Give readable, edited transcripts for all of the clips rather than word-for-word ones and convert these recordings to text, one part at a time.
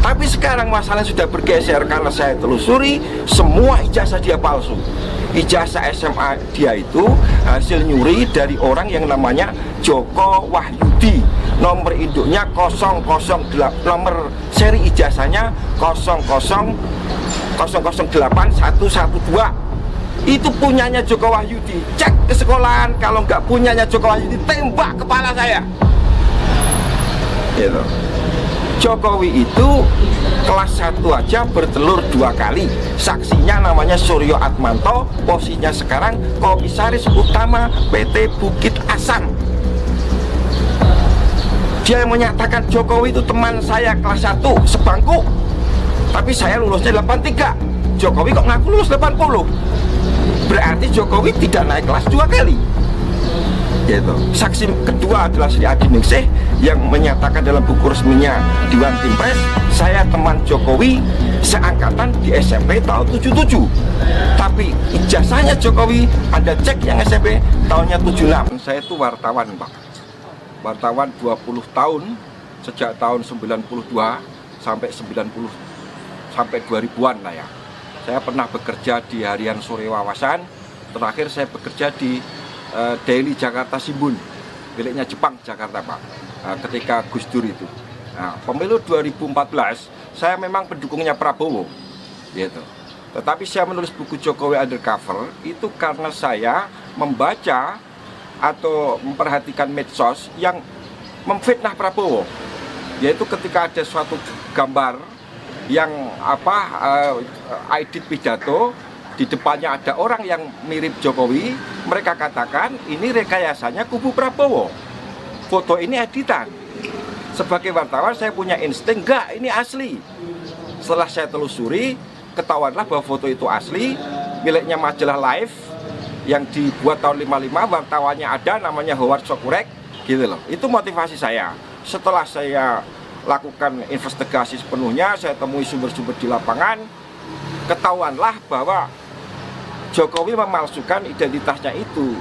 Tapi sekarang masalahnya sudah bergeser karena saya telusuri semua ijazah dia palsu. Ijazah SMA dia itu hasil nyuri dari orang yang namanya Joko Wahyudi. Nomor induknya 008, nomor seri ijazahnya 0081112. Itu punyanya Joko Wahyudi. Cek ke sekolahan, kalau nggak punyanya Joko Wahyudi, tembak kepala saya. Gitu. Jokowi itu kelas 1 aja bertelur 2 kali. Saksinya namanya Suryo Atmanto, posisinya sekarang Komisaris Utama PT Bukit Asam. Dia yang menyatakan Jokowi itu teman saya kelas 1 sebangku, tapi saya lulusnya 83. Jokowi kok ngaku lulus 80. Berarti Jokowi tidak naik kelas 2 kali. Gitu. Saksi kedua adalah Sri Adi Ningsih yang menyatakan dalam buku resminya Dewan Timpres, saya teman Jokowi seangkatan di SMP tahun 77. Tapi ijazahnya Jokowi Anda cek yang SMP tahunnya 76. Saya itu wartawan, Pak. Wartawan 20 tahun, sejak tahun 92 sampai 90 sampai 2000-an lah ya. Saya pernah bekerja di Harian Sore Wawasan. Terakhir saya bekerja di Daily Jakarta Shimbun, miliknya Jepang Jakarta, Pak. Ketika Gus Dur itu. Nah, pemilu 2014 saya memang pendukungnya Prabowo, gitu. Tetapi saya menulis buku Jokowi Undercover itu karena saya membaca atau memperhatikan medsos yang memfitnah Prabowo, yaitu ketika ada suatu gambar yang edit pidato, di depannya ada orang yang mirip Jokowi, mereka katakan ini rekayasanya kubu Prabowo, foto ini editan. Sebagai wartawan saya punya insting, enggak, ini asli. Setelah saya telusuri, ketahuanlah bahwa foto itu asli, miliknya majalah Life yang dibuat tahun 55, wartawannya ada, namanya Howard Sokurek, gitu loh. Itu motivasi saya. Setelah saya lakukan investigasi sepenuhnya, saya temui sumber-sumber di lapangan, ketahuanlah bahwa Jokowi memalsukan identitasnya itu.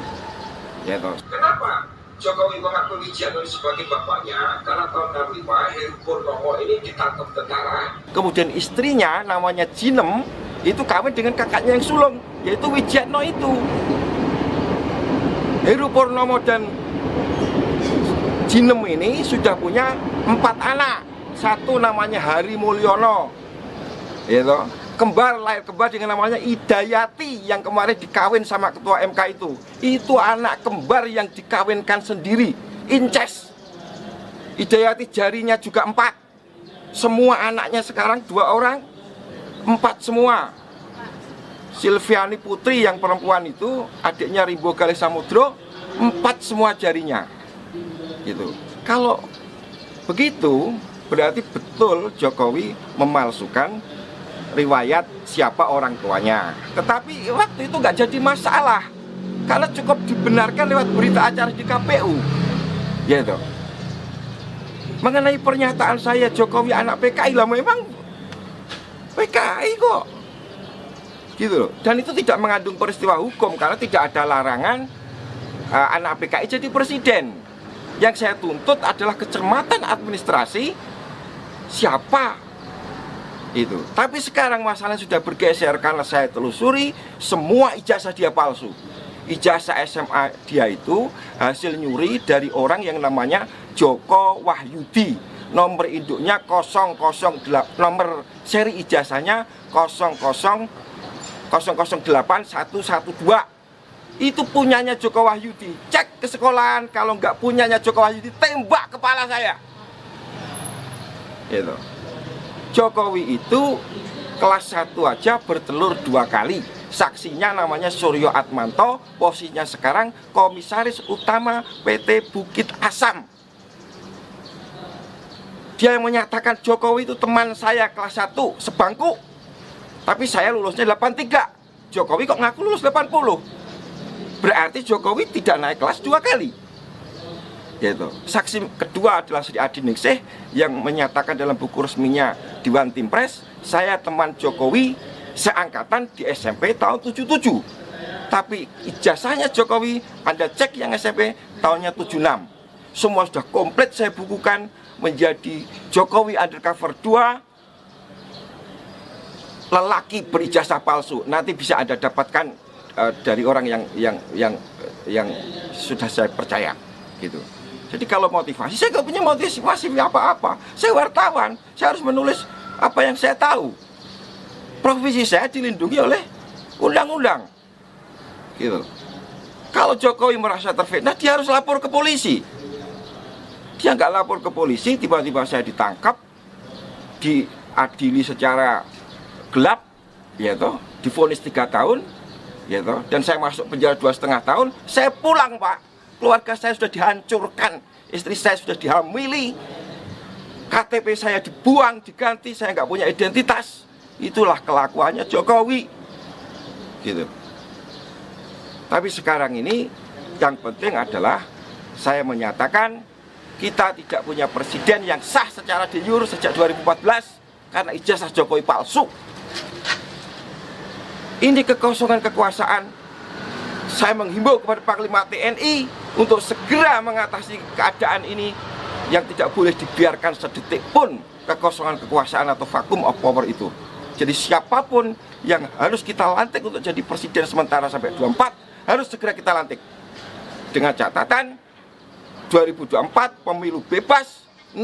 Ya, toh. Kenapa Jokowi mengakui Wijiano sebagai bapaknya? Karena tahun 65 Heru Purnomo ini ditangkap tentara. Kemudian istrinya namanya Jinem itu kawin dengan kakaknya yang sulung, yaitu Wijiano itu. Heru Purnomo dan Jinem ini sudah punya 4 anak. Satu namanya Hari Mulyono, gitu. Lahir kembar dengan namanya Idayati yang kemarin dikawin sama ketua MK itu. Itu anak kembar yang dikawinkan sendiri, incest. Idayati jarinya juga 4. Semua anaknya sekarang 2 orang, 4 semua. Silviani Putri yang perempuan itu, adiknya Rimbo Galih Samudro, 4 semua jarinya. Gitu. Kalau begitu, berarti betul Jokowi memalsukan riwayat siapa orang tuanya. Tetapi waktu itu nggak jadi masalah karena cukup dibenarkan lewat berita acara di KPU, gitu. Mengenai pernyataan saya Jokowi anak PKI, lah memang PKI kok, gitu loh. Dan itu tidak mengandung peristiwa hukum karena tidak ada larangan anak PKI jadi presiden. Yang saya tuntut adalah kecermatan administrasi siapa itu. Tapi sekarang masalahnya sudah bergeser karena saya telusuri semua ijazah dia palsu. Ijazah SMA dia itu hasil nyuri dari orang yang namanya Joko Wahyudi. Nomor induknya 008, nomor seri ijazahnya 0081112. Itu punyanya Joko Wahyudi. Cek ke sekolahan, kalau nggak punyanya Joko Wahyudi, tembak kepala saya. Gitu. Jokowi itu kelas 1 aja bertelur 2 kali. Saksinya namanya Suryo Atmanto, posisinya sekarang Komisaris Utama PT Bukit Asam. Dia yang menyatakan Jokowi itu teman saya kelas 1 sebangku, tapi saya lulusnya 83. Jokowi kok ngaku lulus 80. Berarti Jokowi tidak naik kelas 2 kali. Gitu. Saksi kedua adalah Sri Adi Ningsih yang menyatakan dalam buku resminya Dewan Timpres, saya teman Jokowi seangkatan di SMP tahun 77. Tapi ijazahnya Jokowi Anda cek yang SMP tahunnya 76. Semua sudah komplit saya bukukan menjadi Jokowi Undercover 2 lelaki berijazah palsu. Nanti bisa Anda dapatkan dari orang yang sudah saya percaya, gitu. Jadi kalau motivasi, saya nggak punya motivasi apa-apa. Saya wartawan, saya harus menulis apa yang saya tahu. Profesi saya dilindungi oleh undang-undang, gitu. Kalau Jokowi merasa terfitnah, dia harus lapor ke polisi. Dia nggak lapor ke polisi, tiba-tiba saya ditangkap, diadili secara gelap, ya toh, divonis 3 tahun, ya toh, dan saya masuk penjara 2,5 tahun. Saya pulang, Pak. Keluarga saya sudah dihancurkan, istri saya sudah dihamili, KTP saya dibuang, diganti, saya nggak punya identitas. Itulah kelakuannya Jokowi, gitu. Tapi sekarang ini yang penting adalah saya menyatakan kita tidak punya presiden yang sah secara de jure sejak 2014 karena ijazah Jokowi palsu. Ini kekosongan kekuasaan. Saya menghimbau kepada Panglima TNI untuk segera mengatasi keadaan ini yang tidak boleh dibiarkan sedetik pun kekosongan kekuasaan atau vakum of power itu. Jadi siapapun yang harus kita lantik untuk jadi presiden sementara sampai 24 harus segera kita lantik. Dengan catatan 2024 pemilu bebas 0%.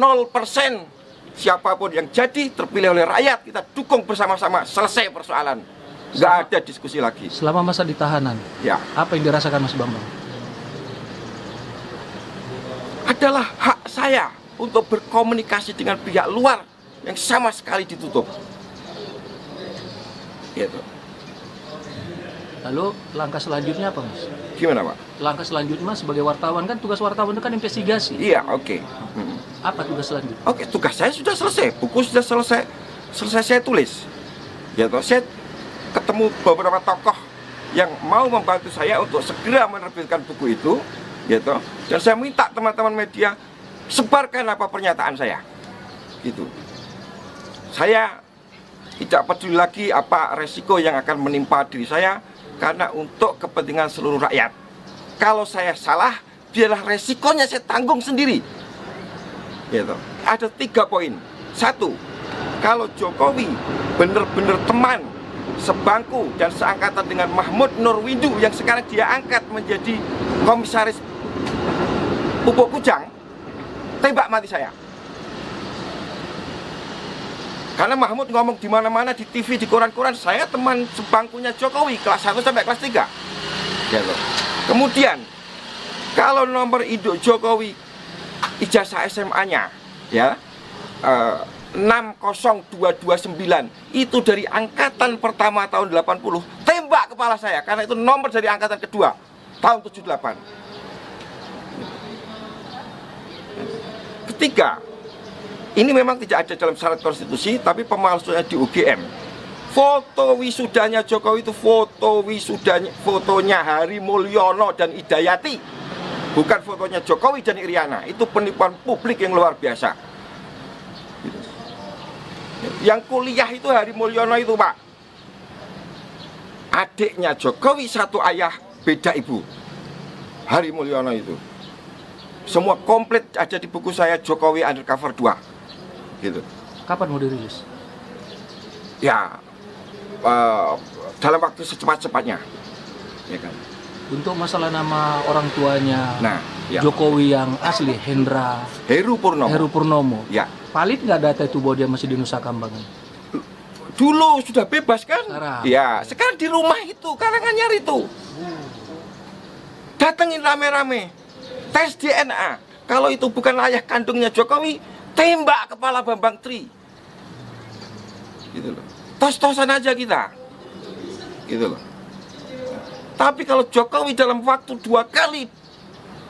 Siapapun yang jadi terpilih oleh rakyat kita dukung bersama-sama, selesai persoalan. Nggak ada diskusi lagi. Selama masa di tahanan, ya, apa yang dirasakan Mas Bambang? Adalah hak saya untuk berkomunikasi dengan pihak luar yang sama sekali ditutup. Gitu. Lalu langkah selanjutnya apa, Mas? Gimana, Pak? Langkah selanjutnya sebagai wartawan kan tugas wartawan itu kan investigasi. Iya, oke. Apa tugas selanjutnya? Oke, tugas saya sudah selesai. Buku sudah selesai saya tulis. Ya toh, saya ketemu beberapa tokoh yang mau membantu saya untuk segera menerbitkan buku itu, gitu. Dan saya minta teman-teman media sebarkan apa pernyataan saya, gitu. Saya tidak peduli lagi apa resiko yang akan menimpa diri saya, karena untuk kepentingan seluruh rakyat. Kalau saya salah, biarlah resikonya saya tanggung sendiri, gitu. Ada 3 poin. 1, kalau Jokowi benar-benar teman sebangku dan seangkatan dengan Mahmud Nurwindu yang sekarang dia angkat menjadi komisaris Pupuk Kujang, tembak mati saya. Karena Mahmud ngomong di mana-mana, di TV, di koran-koran, saya teman sebangkunya Jokowi kelas 1 sampai kelas 3. Gitu. Kemudian kalau nomor induk Jokowi ijazah SMA-nya ya 60229 itu dari angkatan pertama tahun 80, tembak kepala saya karena itu nomor dari angkatan kedua tahun 78. Ketiga, ini memang tidak ada dalam syarat konstitusi, tapi pemalsuannya di UGM. Foto wisudanya Jokowi itu fotonya Hari Mulyono dan Idayati, bukan fotonya Jokowi dan Iriana. Itu penipuan publik yang luar biasa. Yang kuliah itu Hari Mulyono itu, Pak, adiknya Jokowi, satu ayah beda ibu. Hari Mulyono itu semua komplit ada di buku saya, Jokowi Undercover 2, gitu. Kapan mau dirilis? Ya, dalam waktu secepat-cepatnya, ya kan. Untuk masalah nama orang tuanya, Nah, ya. Jokowi yang asli, Heru Purnomo. Ya. Valid nggak data itu bahwa dia masih di Nusa Kambangan? Dulu sudah bebas kan? Sekarang. Ya, sekarang di rumah itu, Karanganyar itu. Datengin rame-rame, tes DNA. Kalau itu bukan ayah kandungnya Jokowi, tembak kepala Bambang Tri. Gitu loh. Tos-tosan aja kita. Gitu loh. Tapi kalau Jokowi dalam waktu 2 kali,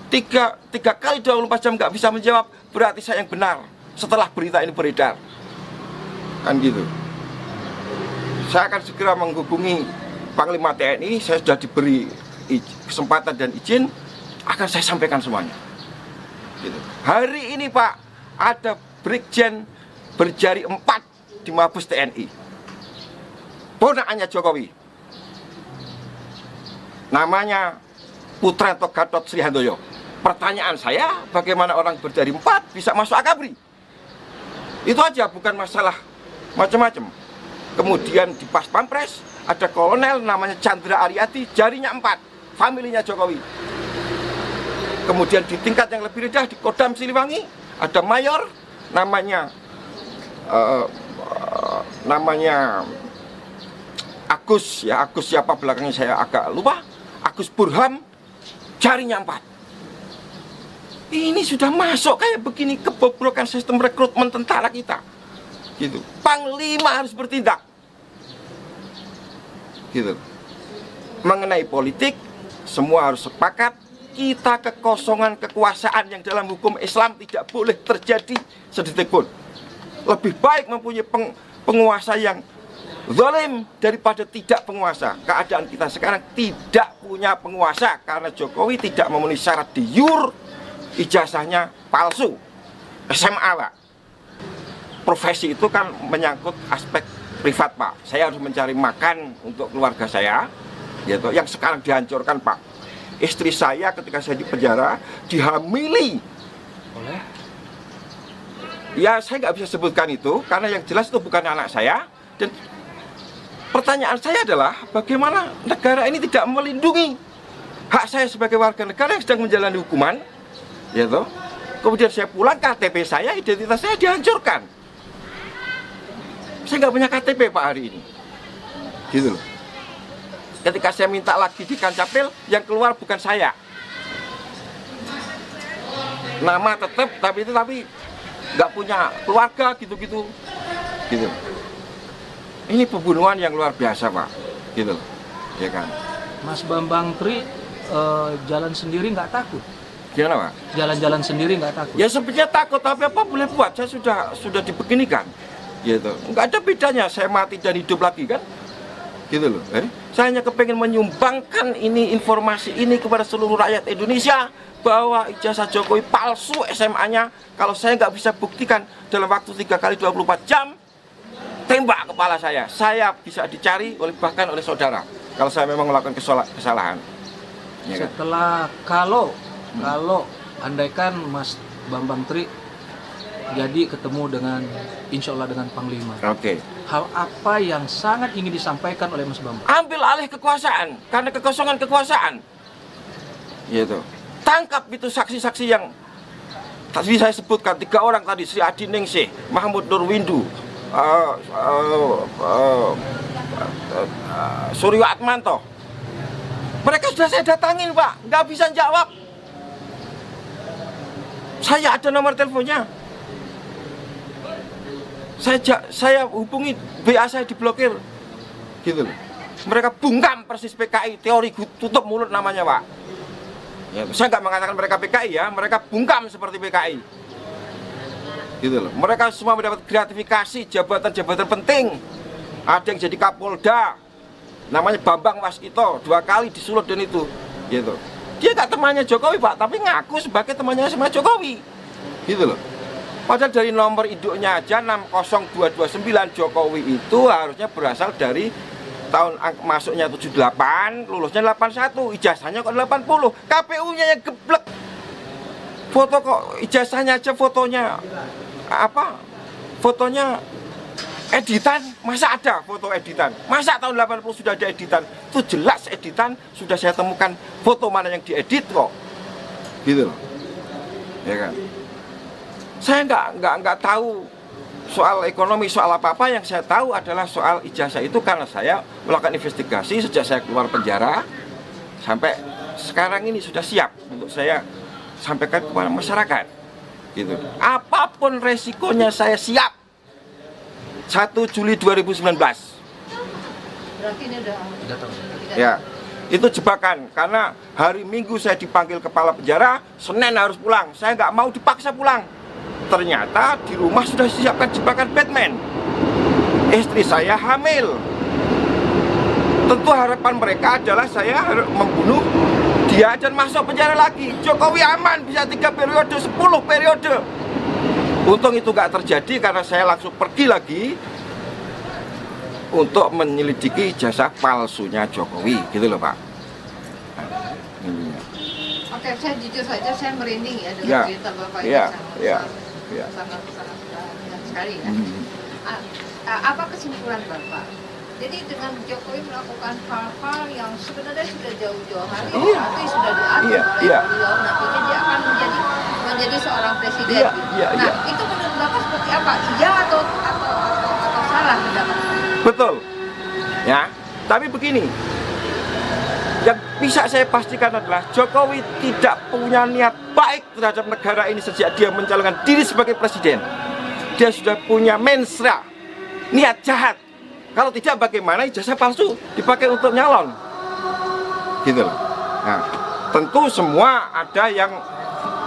3 kali 24 jam nggak bisa menjawab, berarti saya yang benar setelah berita ini beredar. Kan gitu. Saya akan segera menghubungi Panglima TNI, saya sudah diberi kesempatan dan izin, akan saya sampaikan semuanya. Gitu. Hari ini, Pak, ada Brigjen berjari 4 di Mabes TNI, ponakannya Jokowi, namanya Putranto Gatot Srihandoyo. Pertanyaan saya, bagaimana orang berjari 4 bisa masuk Akabri? Itu aja, bukan masalah macam-macam. Kemudian di Pas Pampres ada kolonel namanya Chandra Aryadi, jarinya 4, familinya Jokowi. Kemudian di tingkat yang lebih rendah di Kodam Siliwangi ada mayor namanya Agus siapa belakangnya saya agak lupa. Agus Burham, jarinya 4. Ini sudah masuk kayak begini, kebobrokan sistem rekrutmen tentara kita. Gitu. Panglima harus bertindak. Gitu. Mengenai politik, semua harus sepakat, kita kekosongan kekuasaan yang dalam hukum Islam tidak boleh terjadi sedetik pun. Lebih baik mempunyai penguasa yang zalim daripada tidak penguasa. Keadaan kita sekarang tidak punya penguasa karena Jokowi tidak memenuhi syarat de jure, ijazahnya palsu, SMA Pak. Profesi itu kan menyangkut aspek privat Pak. Saya harus mencari makan untuk keluarga saya, gitu. Yang sekarang dihancurkan Pak. Istri saya ketika saya di penjara dihamili Oleh? Ya saya nggak bisa sebutkan itu karena yang jelas itu bukan anak saya. Dan pertanyaan saya adalah bagaimana negara ini tidak melindungi hak saya sebagai warga negara yang sedang menjalani hukuman, gitu. Kemudian saya pulang, KTP saya, identitas saya dihancurkan. Saya nggak punya KTP Pak hari ini, gitu loh. Ketika saya minta lagi di Kancapil, yang keluar bukan saya. Nama tetap, tapi nggak punya keluarga, gitu. Ini pembunuhan yang luar biasa Pak, gitu loh, ya kan. Mas Bambang Tri jalan sendiri nggak takut? Gimana Pak? Jalan-jalan sendiri nggak takut? Ya sebenarnya takut, tapi apa boleh buat? Saya sudah dibeginikan, gitu. Nggak ada bedanya saya mati dan hidup lagi kan, gitu loh. Saya hanya kepengen menyumbangkan ini informasi ini kepada seluruh rakyat Indonesia bahwa ijazah Jokowi palsu SMA-nya. Kalau saya nggak bisa buktikan dalam waktu 3 kali 24 jam, tembak kepala saya bisa dicari bahkan oleh saudara kalau saya memang melakukan kesalahan. Ya kan? Setelah kalau andaikan Mas Bambang Tri jadi ketemu dengan insya Allah dengan Panglima, Oke. hal apa yang sangat ingin disampaikan oleh Mas Bambang? Ambil alih kekuasaan karena kekosongan kekuasaan, gitu. Tangkap itu saksi-saksi yang tadi saya sebutkan 3 orang tadi, Sri Adi Ningsih, Mahmud Nurwindu, Suryo Atmanto. Mereka sudah saya datangin Pak, nggak bisa jawab. Saya ada nomor teleponnya. Saya hubungi, BA saya diblokir, gitu loh. Mereka bungkam persis PKI, teori tutup mulut namanya Pak. Ya, saya nggak mengatakan mereka PKI ya, mereka bungkam seperti PKI, gitu loh. Mereka semua mendapat gratifikasi jabatan-jabatan penting. Ada yang jadi Kapolda, namanya Bambang Waskito, 2 kali disulut dan itu, gitu. Dia nggak temannya Jokowi Pak, tapi ngaku sebagai temannya sama Jokowi, gitu loh. Padahal dari nomor induknya aja 60229 Jokowi itu harusnya berasal dari tahun masuknya 78, lulusnya 81, ijazahnya kok 80, KPU-nya yang geblek. Foto kok ijazahnya aja fotonya apa? Fotonya editan, masa ada foto editan? Masa tahun 80 sudah ada editan? Itu jelas editan, sudah saya temukan foto mana yang diedit kok. Gitu loh. Ya kan? Saya nggak tahu soal ekonomi, soal apa-apa. Yang saya tahu adalah soal ijazah itu karena saya melakukan investigasi sejak saya keluar penjara sampai sekarang ini sudah siap untuk saya sampaikan kepada masyarakat, gitu. Apapun resikonya saya siap. 1 Juli 2019. Berarti ini udah tahu. Ya, itu jebakan karena hari Minggu saya dipanggil kepala penjara, Senin harus pulang. Saya nggak mau dipaksa pulang. Ternyata di rumah sudah disiapkan jebakan Batman. Istri saya hamil. Tentu harapan mereka adalah saya harus membunuh dia dan masuk penjara lagi. Jokowi aman bisa 3 periode, 10 periode. Untung itu nggak terjadi karena saya langsung pergi lagi untuk menyelidiki ijazah palsunya Jokowi, gitu loh Pak. Oke, saya jujur saja saya merinding ya dengan cerita Bapak ini ya. sangat sekali ya. apa kesimpulan Bapak? Jadi dengan Jokowi melakukan hal-hal yang sebenarnya sudah jauh-jauh hari, Iya. tapi sudah diatur Iya, oleh iya. beliau, nantinya dia akan menjadi seorang presiden. Iya, gitu. iya, Nah, iya. itu menurut Bapak seperti apa? Iya atau salah pendapat? Betul. Ya. Tapi begini. Yang bisa saya pastikan adalah Jokowi tidak punya niat baik terhadap negara ini sejak dia mencalonkan diri sebagai presiden. Dia sudah punya mensra, niat jahat. Kalau tidak, bagaimana ijazah palsu dipakai untuk nyalon? Gitu loh. Nah, tentu semua ada yang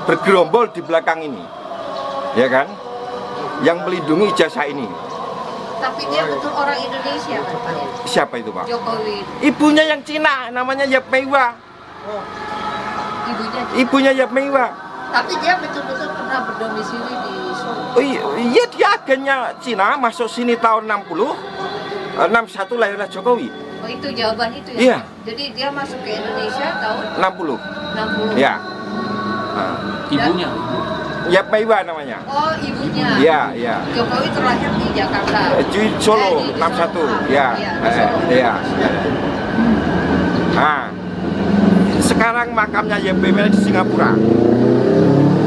bergerombol di belakang ini, ya kan? Yang melindungi ijazah ini. Tapi dia betul orang Indonesia kan Pak ya? Siapa itu, Pak? Jokowi, Ibunya yang Cina, namanya Yap Meiwa. ibunya. Ibunya Yap Meiwa. Tapi dia betul-betul pernah berdomisili di Solo. Oh iya, dia agennya Cina, masuk sini tahun 60, 61 lahirlah Jokowi. Oh itu jawaban itu ya? Iya. Jadi dia masuk ke Indonesia tahun 60. 60. Ya. Nah, Ibunya. Yap Meiwa namanya. Oh ibunya. Iya, iya. Jokowi terlahir di Jakarta. Di Solo, Di 61. Solo. Ya. Di Solo. Iya. Nah, sekarang makamnya Yap Meiwa di Singapura.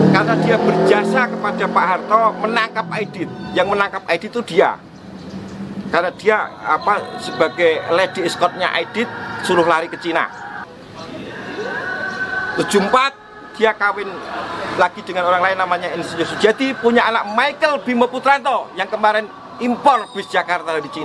Karena dia berjasa kepada Pak Harto menangkap Aidit. Yang menangkap Aidit itu dia. Karena dia sebagai lady escortnya Aidit suruh lari ke Cina. 74 dia kawin lagi dengan orang lain namanya Insinyur Sujadi, punya anak Michael Bimo Putranto yang kemarin impor bis Jakarta dari Cina.